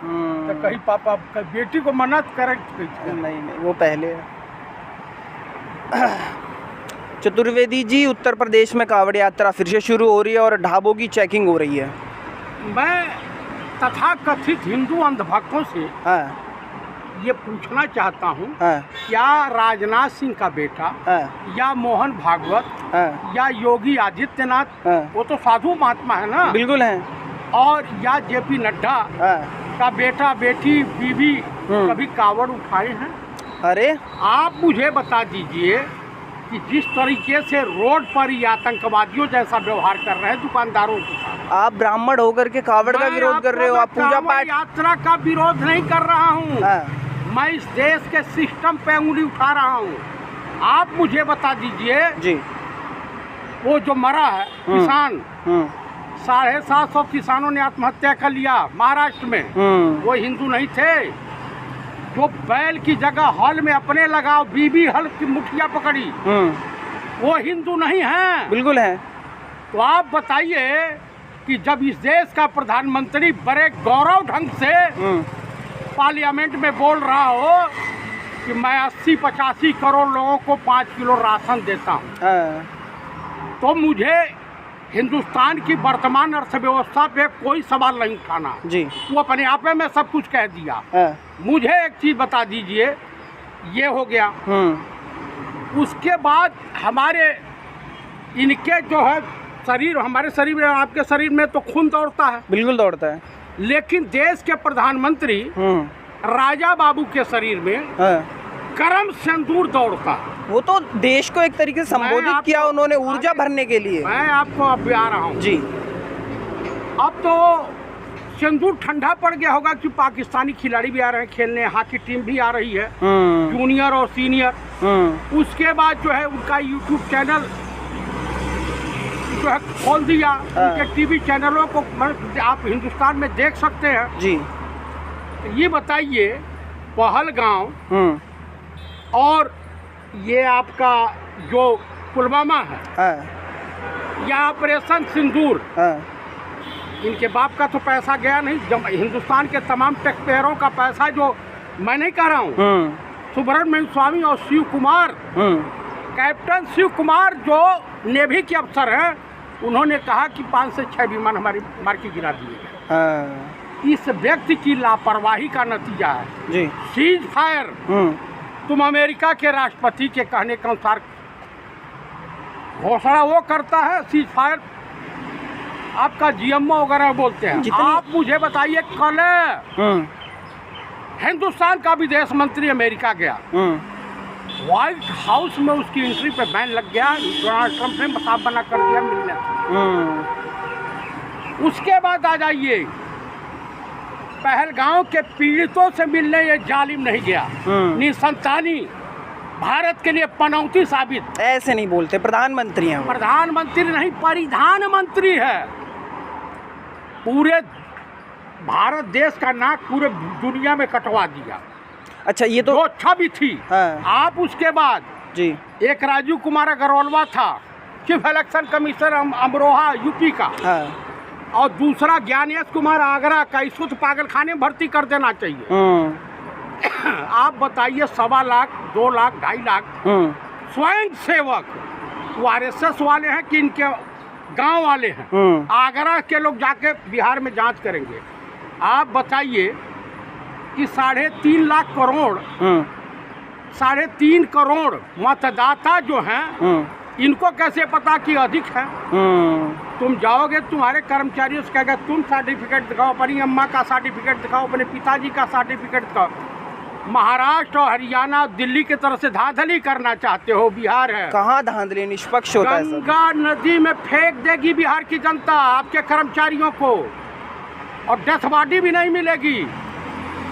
तो कहीं पापा बेटी को मना करे नहीं वो पहले है। चतुर्वेदी जी, उत्तर प्रदेश में कांवड़ यात्रा फिर से शुरू हो रही है और ढाबों की चेकिंग हो रही है। मैं तथाकथित हिंदू अंधभक्तों से ये पूछना चाहता हूँ, क्या राजनाथ सिंह का बेटा या मोहन भागवत या योगी आदित्यनाथ, वो तो साधु महात्मा है ना, बिल्कुल है, और या जेपी नड्डा का बेटा बेटी बीवी कभी कावड़ उठाए हैं? अरे आप मुझे बता दीजिए कि जिस तरीके से रोड पर ये आतंकवादियों जैसा व्यवहार कर रहे हैं दुकानदारों के साथ, आप ब्राह्मण होकर के कावड़ का विरोध कर रहे हो। आप पूजा पाठ यात्रा का विरोध नहीं कर रहा हूँ, मैं इस देश के सिस्टम पे उंगली उठा रहा हूँ। आप मुझे बता दीजिए जी, वो जो मरा है किसान, 750 किसानों ने आत्महत्या कर लिया महाराष्ट्र में, वो हिंदू नहीं थे? जो बैल की जगह हल में अपने लगाओ, बीबी हल की मुठिया पकड़ी, वो हिंदू नहीं है? बिल्कुल है। तो आप बताइए कि जब इस देश का प्रधानमंत्री बड़े गौरव ढंग से पार्लियामेंट में बोल रहा हो कि मैं 80-85 करोड़ लोगों को 5 किलो राशन देता हूँ, तो मुझे हिंदुस्तान की वर्तमान अर्थव्यवस्था पे कोई सवाल नहीं उठाना जी, वो अपने आप में सब कुछ कह दिया। मुझे एक चीज बता दीजिए, ये हो गया, उसके बाद हमारे इनके जो है शरीर, हमारे शरीर में, आपके शरीर में तो खून दौड़ता है, बिल्कुल दौड़ता है, लेकिन देश के प्रधानमंत्री राजा बाबू के शरीर में करम सिंदूर दौड़ता है। वो तो देश को एक तरीके से संबोधित किया उन्होंने, ऊर्जा भरने के लिए। मैं आपको अब भी आ रहा हूँ जी। अब तो सिंदूर ठंडा पड़ गया होगा कि पाकिस्तानी खिलाड़ी भी आ रहे हैं खेलने, हॉकी टीम भी आ रही है, जूनियर और सीनियर। उसके बाद जो है उनका यूट्यूब चैनल जो है खोल दिया, उनके टीवी चैनलों को आप हिंदुस्तान में देख सकते हैं जी। ये बताइए, पहलगांव और ये आपका जो पुलवामा है या ऑपरेशन सिंदूर, इनके बाप का तो पैसा गया नहीं, जब हिंदुस्तान के तमाम टैक्स पेयरों का पैसा, जो मैं नहीं कह रहा हूँ, सुब्रमण्यम स्वामी और शिव कुमार, कैप्टन शिव कुमार जो नेवी के अफसर हैं, उन्होंने कहा कि 5 से 6 विमान हमारी मार के गिरा दिए। इस व्यक्ति की लापरवाही का नतीजा है जी। सीज फायर, तुम अमेरिका के राष्ट्रपति के कहने के अनुसार घोषणा वो करता है, सीज फायर आपका जीएमओ वगैरह बोलते हैं। आप मुझे बताइए, कल हिंदुस्तान का विदेश मंत्री अमेरिका गया, व्हाइट हाउस में उसकी एंट्री पे बैन लग गया, डोनाल्ड ट्रंप ने साफ मना कर दिया मिलने से। उसके बाद आ जाइए, पहलगांव के पीड़ितों से मिलने ये जालिम नहीं गया, निसंतानी भारत के लिए पनौती साबित। ऐसे नहीं बोलते, प्रधानमंत्री हैं। प्रधानमंत्री नहीं, परिधान मंत्री है। पूरे भारत देश का नाक पूरे दुनिया में कटवा दिया। अच्छा, ये तो अच्छा भी थी। आप उसके बाद जी, एक राजीव कुमार अग्रवाल था, chief election commissioner Amroha UP का, और दूसरा ज्ञानेश कुमार आगरा का। इसको तो पागलखाने में भर्ती कर देना चाहिए। आप बताइए, 1.25 लाख, 2 लाख, 2.5 लाख स्वयं सेवक, वो RSS वाले हैं कि इनके गांव वाले हैं, आगरा के लोग जाके बिहार में जांच करेंगे। आप बताइए कि 3.5 लाख करोड़, 3.5 करोड़ मतदाता जो हैं, इनको कैसे पता कि अधिक है? तुम जाओगे, तुम्हारे कर्मचारियों से कहेगा तुम सर्टिफिकेट दिखाओ, अपनी अम्मा का सर्टिफिकेट दिखाओ, अपने पिताजी का सर्टिफिकेट दिखाओ। महाराष्ट्र और हरियाणा, दिल्ली की तरफ से धांधली करना चाहते हो, बिहार है कहाँ धांधली, निष्पक्ष होता है। गंगा नदी में फेंक देगी बिहार की जनता आपके कर्मचारियों को, और डेथ बॉडी भी नहीं मिलेगी।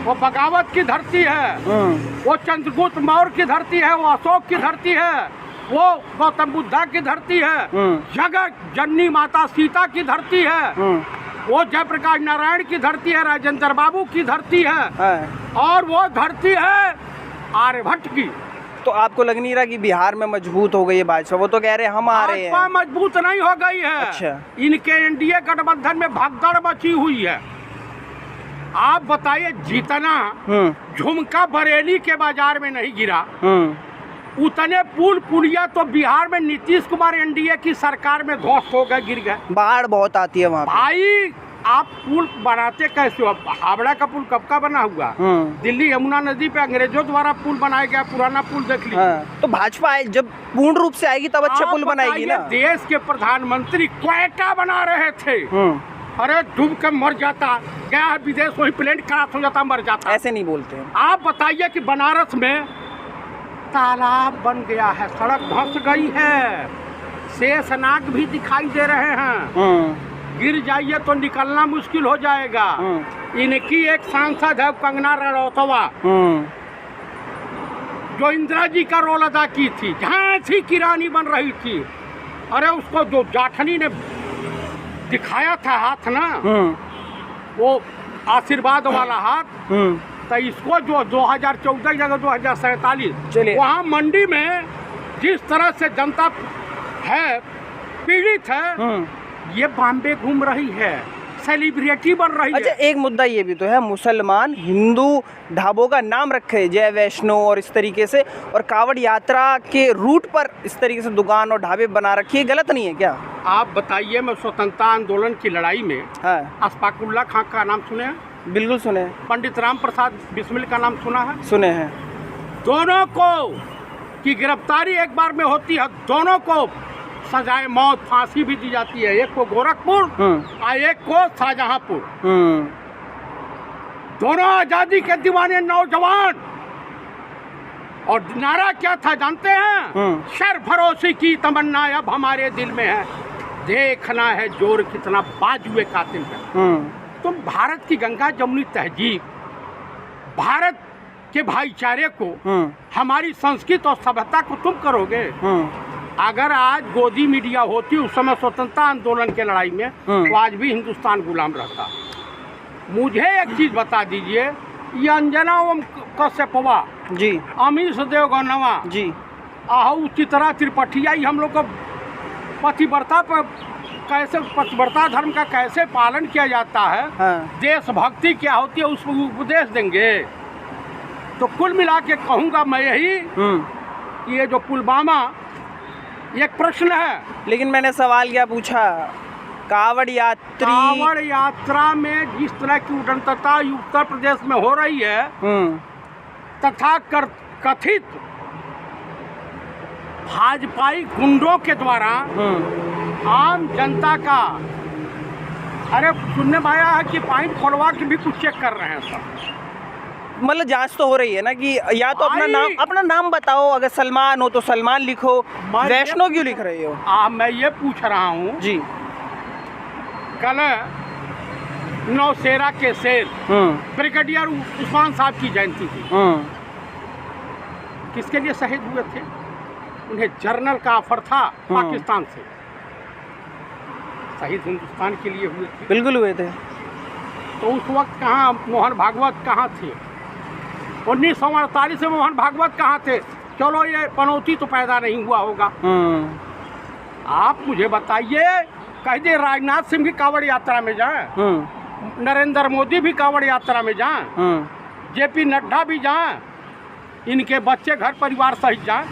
वो बगावत की धरती है, वो चंद्रगुप्त मौर्य की धरती है, वो अशोक की धरती है, वो गौतम बुद्धा की धरती है, जगत जननी माता सीता की धरती है, वो जयप्रकाश नारायण की धरती है, राजेंद्र बाबू की धरती है, और वो धरती है आर्यभट्ट की। तो आपको लग नहीं रहा कि बिहार में मजबूत हो गई है भाजपा? वो तो कह रहे हैं हम आ रहे हैं। मजबूत नहीं हो गई है। अच्छा। इनके एनडीए गठबंधन में भगदड़ मची हुई है। आप बताइए, जितना झुमका बरेली के बाजार में नहीं गिरा, उतने पुल पुलिया तो बिहार में नीतीश कुमार एनडीए की सरकार में ध्वस्त हो गए, गिर गए। बाढ़ बहुत आती है वहाँ पे। भाई आप पुल बनाते कैसे हो? हावड़ा का पुल कब का बना हुआ? दिल्ली यमुना नदी पे अंग्रेजों द्वारा पुल बनाया गया, पुराना पुल देख लीजिए। तो भाजपा जब पूर्ण रूप से आएगी तब अच्छे पुल बनाएगी ना। देश के प्रधानमंत्री क्वेटा बना रहे थे, अरे डूब के मर जाता, गया विदेश, वही प्लेन क्रैश हो जाता, मर जाता। ऐसे नहीं बोलते हैं। आप बताइए कि बनारस में तालाब बन गया है, सड़क धंस गई है, शेषनाग भी दिखाई दे रहे हैं, गिर जाइए तो निकलना मुश्किल हो जाएगा। इनकी एक सांसद है कंगना रणौतवा, जो इंदिरा जी का रोल अदा की थी, झांसी की रानी बन रही थी। अरे उसको जो जाठनी ने दिखाया था हाथ ना, वो आशीर्वाद वाला हाथ, तो इसको जो 2014 जगह 2047 वहाँ मंडी में जिस तरह से जनता है पीड़ित है, ये बॉम्बे घूम रही है, सेलिब्रिटी बन रही है। अच्छा, एक मुद्दा ये भी तो है, मुसलमान हिंदू ढाबों का नाम रखे जय वैष्णो और इस तरीके से, और कावड़ यात्रा के रूट पर इस तरीके से दुकान और ढाबे बना रखी है, गलत नहीं है क्या? आप बताइए, मैं स्वतंत्रता आंदोलन की लड़ाई में अशफाकुल्ला खां का नाम सुने हैं? बिल्कुल सुने हैं। पंडित राम प्रसाद बिस्मिल का नाम सुना है? सुने हैं। दोनों को की गिरफ्तारी एक बार में होती है, दोनों को सजाए मौत, फांसी भी दी जाती है, एक को गोरखपुर और एक को शाहजहांपुर। दोनों आजादी के दीवाने नौजवान, और नारा क्या था जानते हैं? सरफरोशी की तमन्ना अब हमारे दिल में है, देखना है जोर कितना बाजुए कातिल है। तुम भारत की गंगा जमुनी तहजीब, भारत के भाईचारे को, हमारी संस्कृति और सभ्यता को तुम करोगे? अगर आज गोदी मीडिया होती उस समय स्वतंत्रता आंदोलन के लड़ाई में, तो आज भी हिंदुस्तान गुलाम रहता। मुझे एक चीज बता दीजिए, ये अंजना ओम कश्यपवा जी, अमीश देवगनवा जी, आहू चित्रा त्रिपठिया, हम लोग को पतिव्रता पर कैसे, पतिव्रता धर्म का कैसे पालन किया जाता है, देशभक्ति क्या होती है, उस उपदेश देंगे। तो कुल मिला के कहूँगा मैं यही, ये जो पुलवामा एक प्रश्न है। लेकिन मैंने सवाल क्या पूछा, कावड़ यात्रा में जिस तरह की उद्दंडता उत्तर प्रदेश में हो रही है, तथा कथित भाजपाई गुंडों के द्वारा आम जनता का, अरे सुनने में आया है कि पॉइंट खोलवा के भी कुछ चेक कर रहे हैं सब। मतलब जांच तो हो रही है ना कि या तो अपना नाम बताओ, अगर सलमान हो तो सलमान लिखो, वैष्णो क्यों लिख रहे हो? मैं ये पूछ रहा हूँ जी, कल नौशेरा के शेर ब्रिगेडियर उस्मान साहब की जयंती थी, किसके लिए शहीद हुए थे? उन्हें जर्नल का ऑफर था पाकिस्तान से, शहीद हिंदुस्तान के लिए हुए थे। बिल्कुल हुए थे। तो उस वक्त कहाँ मोहन भागवत कहाँ थे? 1948 में मोहन भागवत कहाँ थे? चलो ये पनौती तो पैदा नहीं हुआ होगा। आप मुझे बताइए, कह दे राजनाथ सिंह भी कावड़ यात्रा में जाएं, नरेंद्र मोदी भी कावड़ यात्रा में जाएं, जेपी नड्डा भी जाएं, इनके बच्चे घर परिवार सहित जाएं।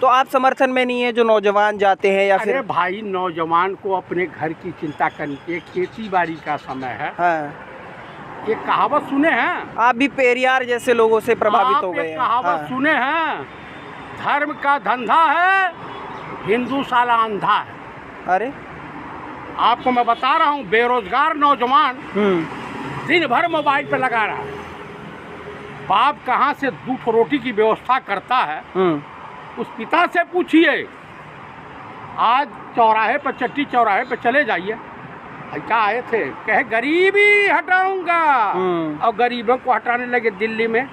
तो आप समर्थन में नहीं है जो नौजवान जाते हैं या फिर? भाई, नौजवान को अपने घर की चिंता करनी चाहिए, खेती बाड़ी का समय है। ये कहावत सुने हैं? आप भी पेरियार जैसे लोगों से प्रभावित हो गए हैं। कहावत सुने हैं, धर्म का धंधा है, हिंदू साला अंधा है। अरे आपको मैं बता रहा हूँ, बेरोजगार नौजवान दिन भर मोबाइल पे लगा रहा है, बाप कहाँ से दूध रोटी की व्यवस्था करता है, उस पिता से पूछिए। आज चौराहे पर, चट्टी चौराहे पर चले जाइए, क्या आए थे, कहे गरीबी हटाऊंगा, और गरीबों को हटाने लगे दिल्ली में।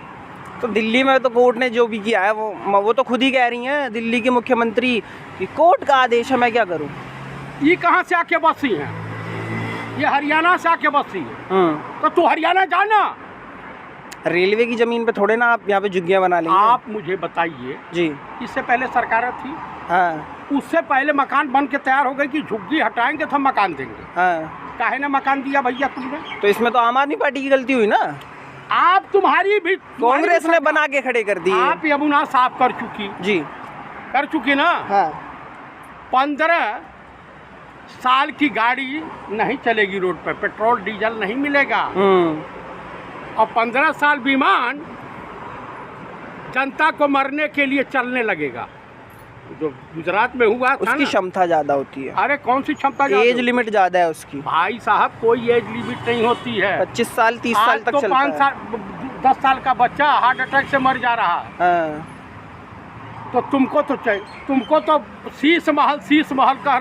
तो दिल्ली में तो कोर्ट ने जो भी किया है वो तो खुद ही कह रही हैं, दिल्ली के मुख्यमंत्री कि कोर्ट का आदेश है, मैं क्या करूं? ये कहाँ से आके बसी हैं? ये हरियाणा से आके बसी है। तो तू हरियाणा जाना, रेलवे की जमीन पे थोड़े ना आप यहाँ पे झुग्गियाँ बना लेंगे। आप मुझे बताइए जी, इससे पहले सरकार थी, उससे पहले मकान बन के तैयार हो गई कि झुग्गी हटाएंगे तो हम मकान देंगे। काहे ना मकान दिया भैया तुमने? तो इसमें तो आम आदमी पार्टी की गलती हुई ना। आप तुम्हारी भी कांग्रेस ने बना के खड़े कर दिए। आप यमुना साफ कर चुकी जी, कर चुकी ना। हाँ। 15 साल की गाड़ी नहीं चलेगी रोड पर, पेट्रोल डीजल नहीं मिलेगा। और 15 साल विमान जनता को मरने के लिए चलने लगेगा। जो गुजरात में हुआ था, उसकी क्षमता ज्यादा होती है। अरे कौन सी क्षमता? एज लिमिट ज्यादा है उसकी भाई साहब, कोई एज लिमिट नहीं होती है। 25 साल 30 साल तक तो चलता 5 साल 10 साल का बच्चा हार्ट अटैक से मर जा रहा है। हाँ। तो तुमको तो चाहिए, तुमको तो शीश महल कह रही